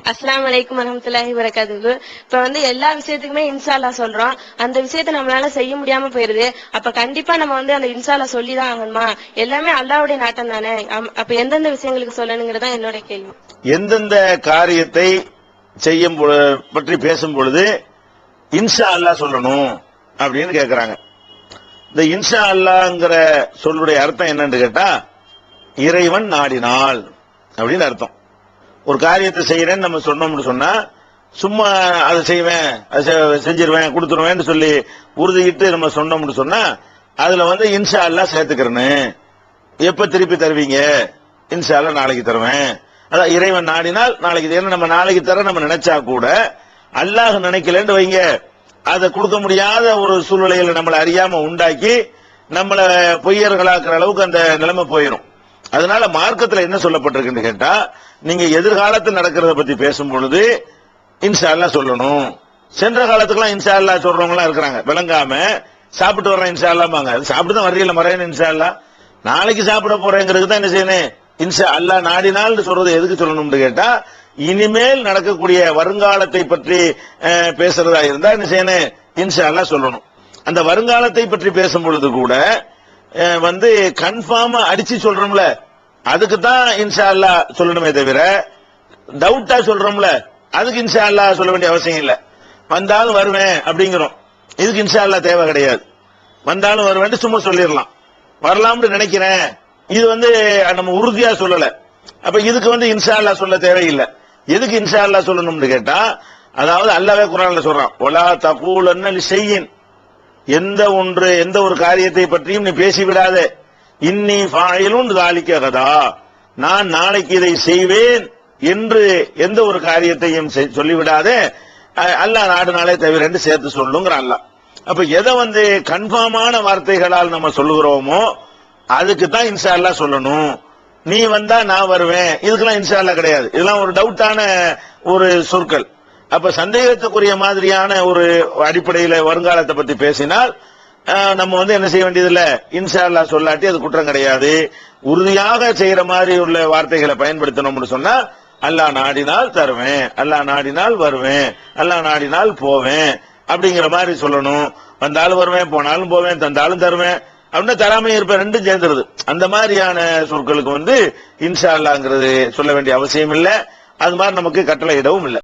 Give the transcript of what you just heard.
அஸ்ஸலாமு அலைக்கும் வரஹ்மத்துல்லாஹி வபரகாத்துஹு. இப்ப எல்லா விஷயத்துக்குமே இன்ஷா அல்லாஹ் சொல்றோம். அந்த விஷயத்தை நம்மளால செய்ய முடியாம போயிருது. அப்ப கண்டிப்பா நம்ம அந்த இன்ஷா அல்லாஹ் சொல்லிதான் ஆகணுமா? எல்லாமே அல்லாஹ்வுடைய நாட்டம் தானே. அப்ப எந்தெந்த விஷயங்களுக்கு சொல்லணுங்கிறதா என்னோட கேள்வி. எந்தெந்த காரியத்தை செய்யும் பற்றி பேசும் பொழுது இன்ஷா அல்லாஹ் சொல்லணும் அப்படின்னு கேக்குறாங்க. இந்த இன்ஷா அல்லாஹ்ங்கிற சொல்லுடைய அர்த்தம் என்னன்னு கேட்டா, இறைவன் நாடினால் அப்படின்னு அர்த்தம். ஒரு காரியத்தை செய்யறேன்னு நம்ம சொன்னோம்னு சொன்னா, சும்மா அதை செய்வேன், அதை செஞ்சிருவேன், கொடுத்துருவேன்னு சொல்லி உறுதியிட்டு நம்ம சொன்னோம்னு சொன்னா, அதுல இன்ஷா அல்லாஹ் சேர்த்துக்கிறேன்னு. எப்ப திருப்பி தருவீங்க? இன்ஷா அல்லாஹ் நாளைக்கு தருவேன். அதான் இறைவன் நாடினால் நாளைக்கு. ஏன்னா நம்ம நாளைக்கு தர நம்ம நினைச்சா கூட அல்லாஹ் நினைக்கலன்னு வைங்க, அதை கொடுக்க முடியாத ஒரு சூழ்நிலைகளை நம்மளை அறியாம உண்டாக்கி நம்மளை பொய்யர்களாக்குற அளவுக்கு அந்த நிலைமை போயிடும். அதனால மார்க்கத்தில் என்ன சொல்லப்பட்டிருக்குன்னு கேட்டா, நீங்க எதிர்காலத்தில் நடக்கிறத பத்தி பேசும் பொழுது இன்ஷா அல்லாஹ் சொல்லணும். சென்ற காலத்துக்குலாம் இன்ஷா அல்லாஹ் சொல்றவங்க இருக்கிறாங்க, விளங்காம சாப்பிட்டு வர்றேன் இன்ஷா அல்லாஹ்பாங்க. சாப்பிட்டு தான் வரையில மறையணும் இன்ஷா அல்லாஹ். நாளைக்கு சாப்பிட போறேங்கிறது தான் என்ன செய்யணும், இன்ஷா அல்லாஹ் நாடினால் சொல்றது எதுக்கு சொல்லணும்னு கேட்டா, இனிமேல் நடக்கக்கூடிய வருங்காலத்தை பற்றி பேசுறதா இருந்தா என்ன செய்யணும், இன்ஷா அல்லாஹ் சொல்லணும். அந்த வருங்காலத்தை பற்றி பேசும் பொழுது கூட கன்ஃபார்மா அடிச்சு சொல்றோம்ல, அதுக்கு தான் இன்ஷா அல்லாஹ் சொல்லணுமே தவிர டவுட்டா சொல்றோம்ல அதுக்கு இன்ஷா அல்லாஹ் சொல்ல வேண்டிய அவசியம் இல்ல. வந்தாலும் வருவேன் அப்படிங்கிறோம், இதுக்கு இன்ஷா அல்லாஹ் தேவை கிடையாது. வந்தாலும் வருவேன் சும்மா சொல்லிடலாம். வரலாம்னு நினைக்கிறேன், இது நம்ம உறுதியா சொல்லல. அப்ப இதுக்கு இன்ஷா அல்லாஹ் சொல்ல தேவையில்லை. எதுக்கு இன்ஷா அல்லாஹ் சொல்லணும்னு கேட்டா, அதாவது அல்லாஹ்வே குர்ஆன்ல சொல்றான், வலா தகூலன்ன லிஷையின், எந்த ஒரு காரியத்தை பற்றியும் நீ பேசிவிடாதே. இன்னி ஃபாயிலுன் ஸாலிக கதா, நான் நாளைக்கு இதை செய்வேன் என்று எந்த ஒரு காரியத்தையும் சொல்லிவிடாதே. அல்லாஹ் நாடுனாலே தவிர என்று சேர்த்து சொல்லுங்கிற அல்லாஹ். அப்ப எதை கன்ஃபார்மான வார்த்தைகளால் நம்ம சொல்லுகிறோமோ அதுக்கு தான் இன்ஷா அல்லாஹ் சொல்லணும். நீ வந்தா நான் வருவேன், இதுக்கெல்லாம் இன்ஷா அல்லாஹ் கிடையாது. இதெல்லாம் ஒரு டவுட்டான ஒரு சொற்கள். அப்ப சந்தேகத்துக்குரிய மாதிரியான ஒரு அடிப்படையில வருங்காலத்தை பத்தி பேசினால் நம்ம என்ன செய்ய வேண்டியதில்ல, இன்ஷா அல்லாஹ் சொல்லாட்டி அது குற்றம் கிடையாது. உறுதியாக செய்யற மாதிரி உள்ள வார்த்தைகளை பயன்படுத்தணும்னு சொன்னா, அல்லாஹ் நாடினால் தருவேன், அல்லாஹ் நாடினால் வருவேன், அல்லாஹ் நாடினால் போவேன் அப்படிங்கிற மாதிரி சொல்லணும். வந்தாலும் வருவேன், போனாலும் போவேன், தந்தாலும் தருவேன் அப்படின்னா தராம இருப்பேன், ரெண்டும் சேர்ந்துருது. அந்த மாதிரியான சொற்களுக்கு இன்ஷா அல்லாஹ்ங்கிறது சொல்ல வேண்டிய அவசியம் இல்லை. அது மாதிரி நமக்கு கட்டளை இடவும் இல்லை.